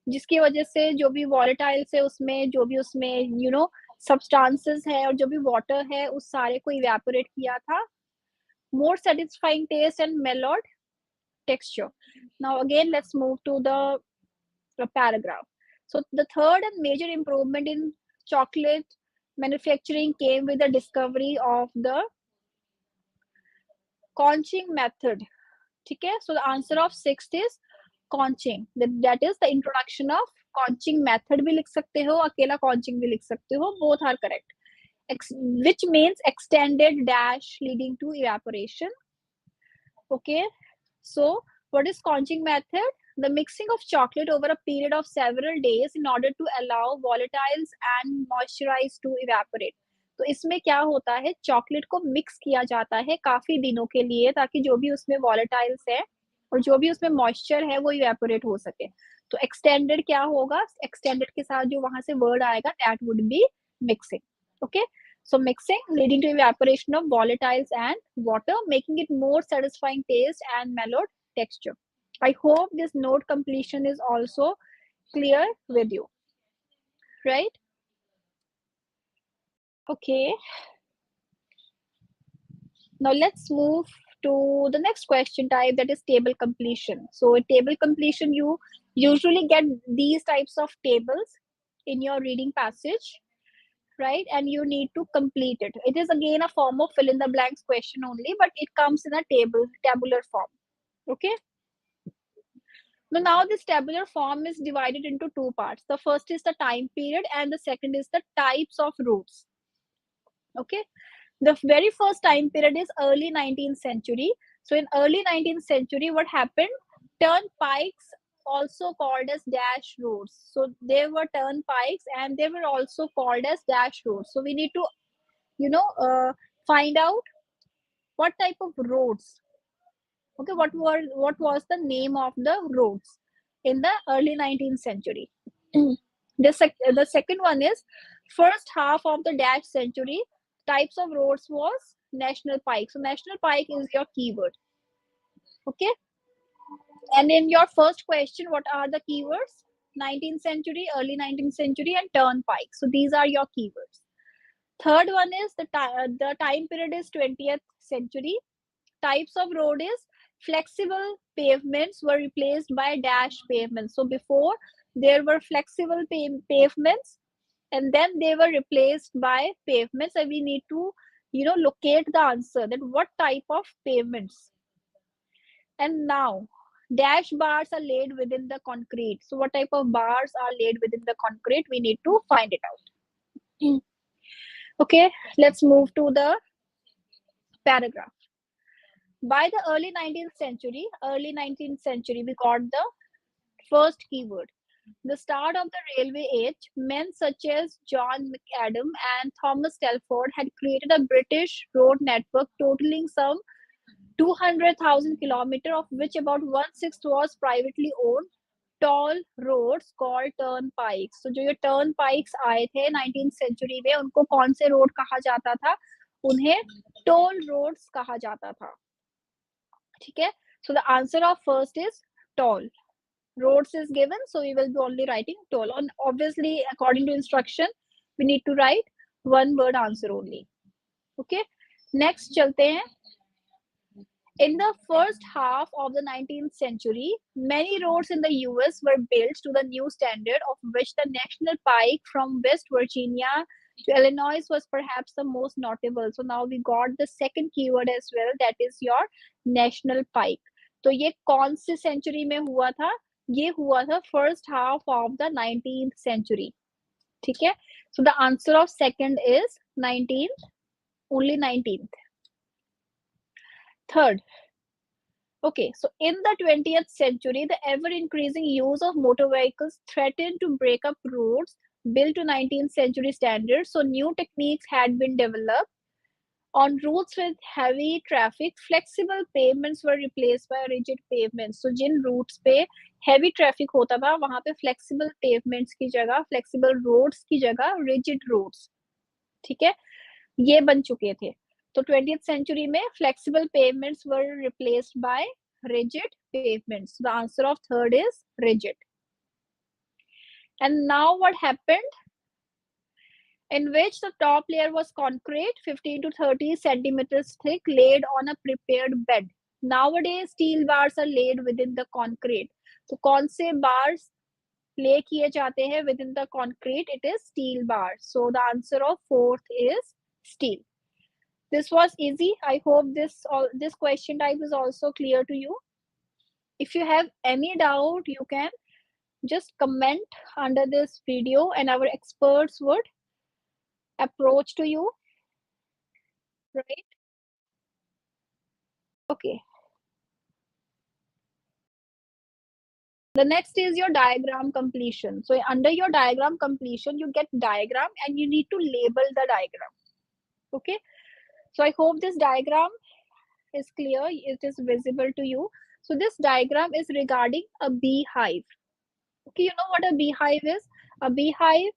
जिसकी वजह से जो भी volatiles है उसमें, जो भी उसमें substances है और जो भी water है उस सारे को evaporate किया था. more satisfying taste and mellowed texture. Now again, let's move to the paragraph. So the third and major improvement in chocolate manufacturing came with the discovery of the conching method. Okay, so the answer of sixth is conching. That is the introduction of conching method भी लिख सकते हो, अकेला conching भी लिख सकते हो, both are correct. Which means extended dash leading to evaporation. Okay, so what is conching method? The mixing of chocolate over a period of several days in order to allow volatiles and moisturize to evaporate. तो इसमें क्या होता है, chocolate को mix किया जाता है काफी दिनों के लिए, ताकि जो भी उसमें वॉलेटाइल्स है और जो भी उसमें मॉइस्चर है वो इवेपोरेट हो सके. तो एक्सटेंडेड क्या होगा, एक्सटेंडेड के साथ जो वहां से वर्ड आएगा that would be mixing. Okay, so mixing leading to evaporation of volatiles and water, making it more satisfying taste and mellowed texture. I hope this note completion is also clear with you, right? Okay, now let's move to the next question type, that is table completion. So in table completion, you usually get these types of tables in your reading passage, right? And you need to complete it. It is again a form of fill in the blanks question only, but it comes in a tabular form. Okay, now this tabular form is divided into two parts. The first is the time period and the second is the types of routes. Okay, the very first time period is early 19th century. So in early 19th century, what happened, turnpikes, also called as dash roads. So they were turnpikes and they were also called as dash roads. So we need to find out what type of roads. Okay, what was the name of the roads in the early 19th century? The second one is first half of the dash century, types of roads was national pike. So national pike is your keyword. Okay, and in your first question, what are the keywords? 19th century, early 19th century, and turnpike. So these are your keywords. Third one is the time period is 20th century. Types of road is flexible pavements were replaced by dash pavements. So before there were flexible pavements and then they were replaced by pavements, and we need to locate the answer, that what type of pavements. And now dash bars are laid within the concrete. So what type of bars are laid within the concrete, we need to find it out. Okay, let's move to the paragraph. By the early 19th century, we got the first keyword. The start of the railway age, men such as John McAdam and Thomas Telford had created a British road network totaling some 200,000 kilometers, of which about 1/6 was privately owned tall roads called turnpikes. So जो ये turnpikes आए थे 19th century में, उनको कौन से road कहा जाता था? उन्हें toll roads कहा जाता था. ठीक है, so the answer of first is toll. Roads is given, so we will be only writing toll. And obviously, according to instruction, we need to write one word answer only. Okay, next चलते हैं. In the first half of the 19th century, many roads in the US were built to the new standard, of which the National Pike from West Virginia to Illinois was perhaps the most notable. So now we got the second keyword as well, that is your National Pike. तो ये कौन सी century में हुआ था? ये हुआ था first half of the 19th century. ठीक है, so the answer of second is 19th, only 19th. Third, okay, so in the 20th century, the ever-increasing use of motor vehicles threatened to break up roads built to 19th century standards. So new techniques had been developed. On routes with heavy traffic, flexible pavements were replaced by rigid pavements. So Jin routes पे heavy traffic होता था, वहाँ पे flexible pavements की जगह, flexible roads की जगह rigid roads, ठीक है, ये बन चुके थे. तो 20th century में flexible pavements were replaced by rigid pavements. The answer of third is rigid. And now what happened? in which the top layer was concrete 15 to 30 centimeters thick laid on a prepared bed. Nowadays steel bars are laid within the concrete. तो कौन से bars lay किए जाते हैं within the concrete? It is steel bars. So the answer of fourth is steel. This was easy. I hope this question type is also clear to you. If you have any doubt, you can just comment under this video and our experts would approach to you, right? Okay. The next is your diagram completion. So under your diagram completion, you get diagram and you need to label the diagram. Okay. So I hope this diagram is clear. It is visible to you. So this diagram is regarding a beehive. Okay. You know what a beehive is? A beehive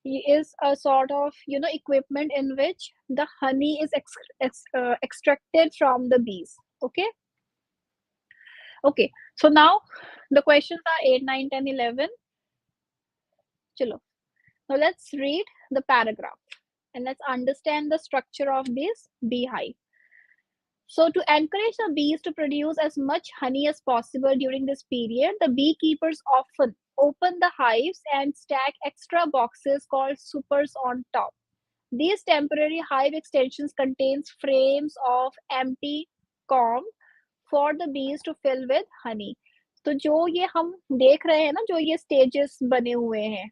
is a sort of, equipment in which the honey is extracted from the bees. Okay. Okay. So now the questions are 8, 9, 10, 11. Chalo. Now let's read the paragraph and let's understand the structure of this beehive. So to encourage the bees to produce as much honey as possible during this period, the beekeepers often open the hives and stack extra boxes called supers on top. These temporary hive extensions contains frames of empty comb for the bees to fill with honey. तो जो ये हम देख रहे हैं ना, जो ये stages बने हुए हैं,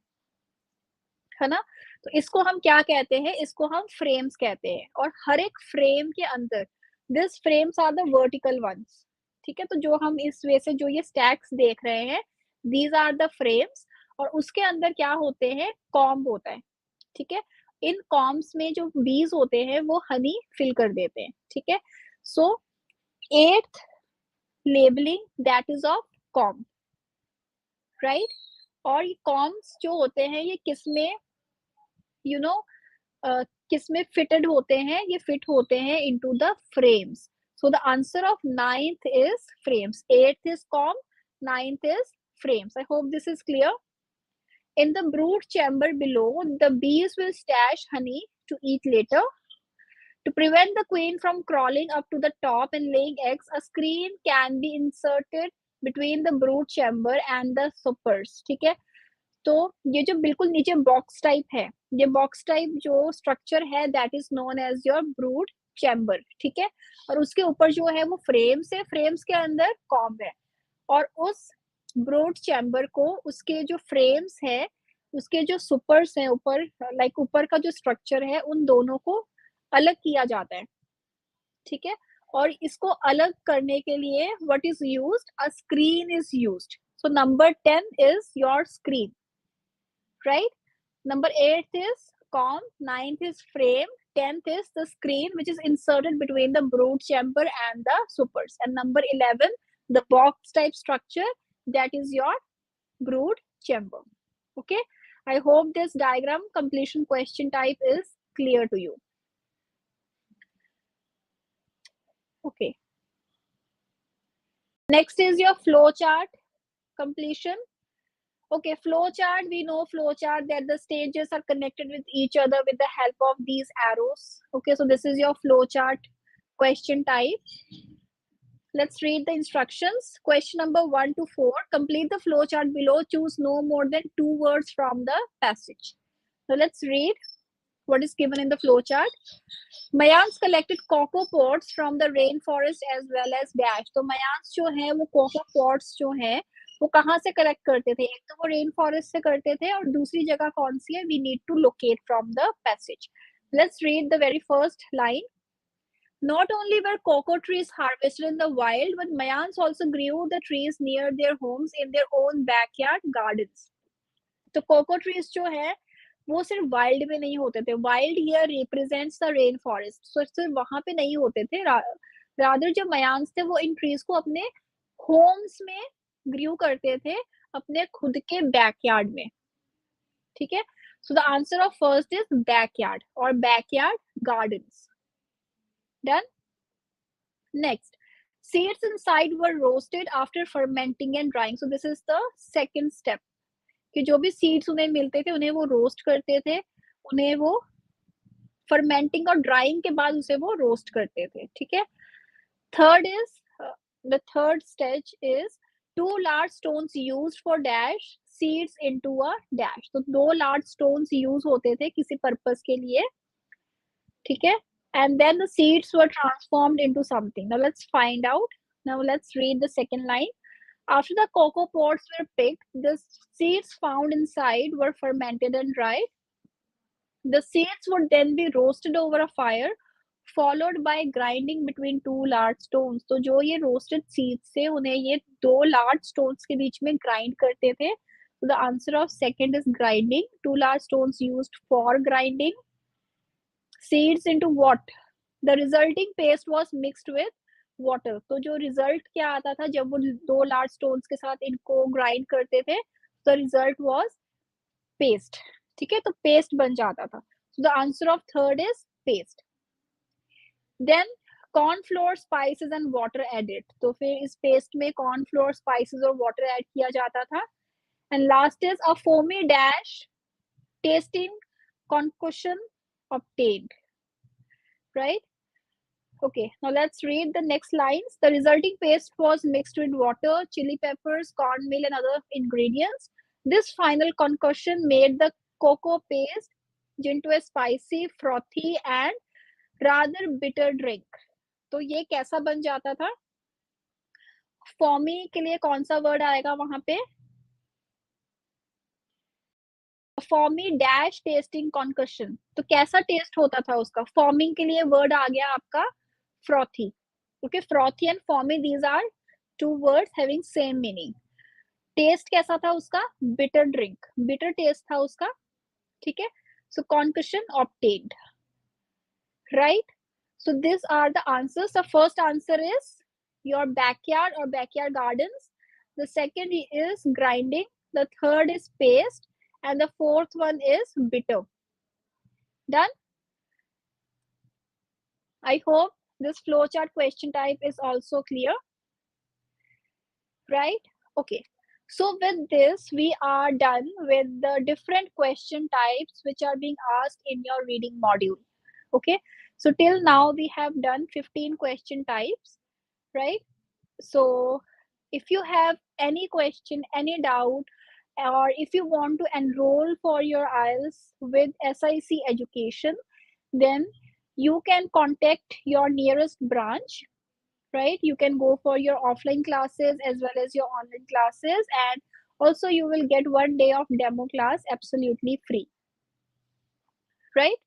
है ना, तो इसको हम क्या कहते हैं? इसको हम frames कहते हैं. और हर एक frame के अंदर this frames are the vertical ones. ठीक है, तो जो हम इस वे से जो ये stacks देख रहे हैं, these are the frames. और उसके अंदर क्या होते हैं? comb होता है. ठीक है, इन कॉम्स में जो बीज होते हैं वो हनी फिल कर देते हैं. ठीक है, सो 8th labelling that is of com, right. और ये कॉम्स जो होते हैं ये किसमें किसमें फिटेड होते हैं? ये फिट होते हैं into the frames. So the answer of 9th is frames. 8th is com, 9th is frames. I hope this is clear. In the brood chamber below, the bees will stash honey to eat later. To prevent the queen from crawling up to the top and laying eggs, a screen can be inserted between the brood chamber and the supers. ठीक है, तो ये जो बिल्कुल नीचे box type है, ये box type जो स्ट्रक्चर है that is known as your brood chamber. ठीक है, और उसके ऊपर जो है वो फ्रेम्स है, फ्रेम्स के अंदर कॉम्ब है. और उस ब्रोड चैम्बर को उसके जो फ्रेम्स है, उसके जो सुपर्स हैं ऊपर, लाइक ऊपर का जो स्ट्रक्चर है, उन दोनों को अलग किया जाता है. ठीक है, और इसको अलग करने के लिए what is used? A screen is used. So number 10 is your screen, right. Number 8th is comb, 9th is frame, 10th is the screen which is inserted between the brood chamber and the supers, and number 11 the box type structure that is your brood chamber. Okay, I hope this diagram completion question type is clear to you. Okay, next is your flow chart completion. Okay, flow chart, we know flow chart that the stages are connected with each other with the help of these arrows. Okay, so this is your flow chart question type. Let's read the instructions. Question number 1 to 4. Complete the flow chart below. Choose no more than 2 words from the passage. So let's read what is given in the flow chart. Mayans collected cocoa pods from the rainforest as well as dash. तो Mayans जो है वो cocoa pods जो है वो कहाँ से collect करते थे? एक तो वो रेन फॉरेस्ट से करते थे और दूसरी जगह कौन सी है? We need to locate from the passage. Let's read the very first line. Not only were cocoa trees harvested in the wild, but Mayans also grew the trees near their homes in their own backyard gardens. तो cocoa trees जो है वो सिर्फ wild में नहीं होते थे. Wild here represents the rain forest. So सिर्फ वहां पे नहीं होते थे, रादर जो मयांस थे वो इन ट्रीज को अपने होम्स में ग्रू करते थे, अपने खुद के बैकयार्ड में. ठीक है, so the answer of first is backyard और backyard gardens. Done. Next, seeds inside were roasted after fermenting and drying. So this is the second step कि जो भी सीड्स उन्हें मिलते थे उन्हें वो रोस्ट करते थे उन्हें वो फर्मेंटिंग और ड्राइंग के बाद उसे वो रोस्ट करते थे, ठीक है। Third is the third stage is 2 large stones used for dash seeds into a dash. तो 2 लार्ज स्टोन्स यूज होते थे किसी पर्पस के लिए, ठीक है, and then the seeds were transformed into something. Now let's find out. Now let's read the second line. After the cocoa pods were picked, the seeds found inside were fermented and dried. The seeds would then be roasted over a fire, followed by grinding between 2 large stones. तो जो ये roasted seeds थे उन्हें ये 2 large stones के बीच में grind करते थे. So the answer of second is grinding. 2 large stones used for grinding. Seeds into what? The resulting paste was mixed with water. तो जो result क्या आता था जब वो 2 large stones के साथ इनको grind करते थे, the result was paste, ठीक है, तो paste बन जाता था. So the answer of third is paste. Then corn flour, spices and water added. तो फिर इस paste में corn flour, spices और water add किया जाता था. And last is a foamy dash tasting concoction obtained, right? Okay, now let's read the next lines. The resulting paste was mixed with water, chili peppers, cornmeal and other ingredients. This final concoction made the cocoa paste into a spicy, frothy and rather bitter drink. तो ये कैसा बन जाता था? फॉर्मी के लिए कौन सा वर्ड आएगा वहां पे? फॉर्मी डैश टेस्टिंग कॉन्कशन. तो कैसा टेस्ट होता था उसका? फॉर्मिंग के लिए वर्ड आ गया आपका frothy. Okay, frothy and foamy, these are two words having same meaning. Taste कैसा था उसका? bitter drink. bitter टेस्ट था उसका, ठीक है. So concussion obtained, right? So these are the answers. The first answer is your backyard or backyard gardens. The second is grinding. The third is paste, and the fourth one is bitter. Done. I hope this flowchart question type is also clear, right? Okay, so with this we are done with the different question types which are being asked in your reading module. Okay, so till now we have done 15 question types, right? So if you have any question, any doubt, or if you want to enroll for your IELTS with SIEC education, then you can contact your nearest branch, right? You can go for your offline classes as well as your online classes, and also you will get 1 day of demo class absolutely free, right?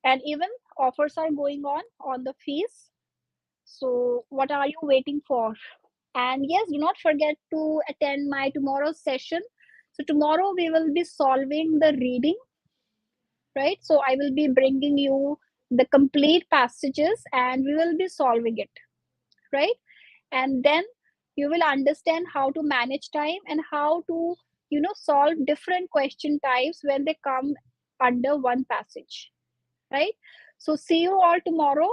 And even offers are going on the fees. So what are you waiting for? And yes, do not forget to attend my tomorrow's session. So tomorrow we will be solving the reading, right? So I will be bringing you the complete passages and we will be solving it, right? And then you will understand how to manage time and how to solve different question types when they come under one passage, right? So see you all tomorrow.